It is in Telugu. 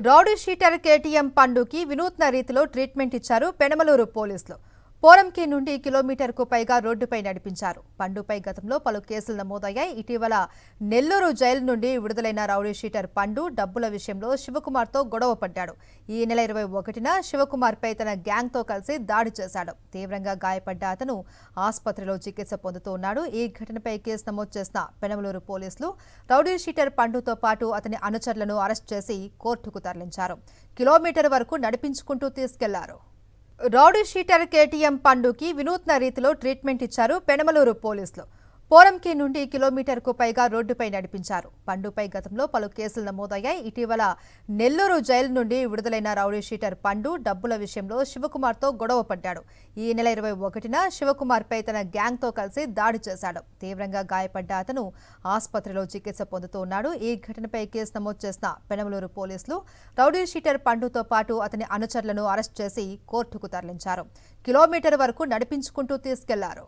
రౌడీ షీటర్ కేటీఎం పండుకి వినూత్న రీతిలో ట్రీట్మెంట్ ఇచ్చారు పెనమలూరు పోలీసులు. పోరంకి నుండి కిలోమీటర్కు పైగా రోడ్డుపై నడిపించారు. పండుపై గతంలో పలు కేసులు నమోదయ్యాయి. ఇటీవల నెల్లూరు జైలు నుండి విడుదలైన రౌడీ షీటర్ పండు డబ్బుల విషయంలో శివకుమార్తో గొడవ పడ్డాడు. ఈ నెల 21న శివకుమార్పై తన గ్యాంగ్తో కలిసి దాడి చేశాడు. తీవ్రంగా గాయపడ్డ అతను ఆసుపత్రిలో చికిత్స పొందుతూ ఉన్నాడు. ఈ ఘటనపై కేసు నమోదు చేసిన పెనమలూరు పోలీసులు రౌడీ షీటర్ పండుతో పాటు అతని అనుచరులను అరెస్ట్ చేసి కోర్టుకు తరలించారు. కిలోమీటర్ వరకు నడిపించుకుంటూ తీసుకెళ్లారు. రౌడీ షీటర్ కేటీఎం పండుకి వినూత్న రీతిలో ట్రీట్మెంట్ ఇచ్చారు పెనమలూరు పోలీసులు. పోరంకి నుండి కిలోమీటర్కు పైగా రోడ్డుపై నడిపించారు. పండుపై గతంలో పలు కేసులు నమోదయ్యాయి. ఇటీవల నెల్లూరు జైలు నుండి విడుదలైన రౌడీ షీటర్ పండు డబ్బుల విషయంలో శివకుమార్తో గొడవ పడ్డాడు. ఈ నెల 21న శివకుమార్పై తన గ్యాంగ్తో కలిసి దాడి చేశాడు. తీవ్రంగా గాయపడ్డ అతను ఆసుపత్రిలో చికిత్స పొందుతూ ఉన్నాడు. ఈ ఘటనపై కేసు నమోదు చేసిన పెనమలూరు పోలీసులు రౌడీ షీటర్ పండుతో పాటు అతని అనుచరులను అరెస్ట్ చేసి కోర్టుకు తరలించారు. కిలోమీటర్ వరకు నడిపించుకుంటూ తీసుకెళ్లారు.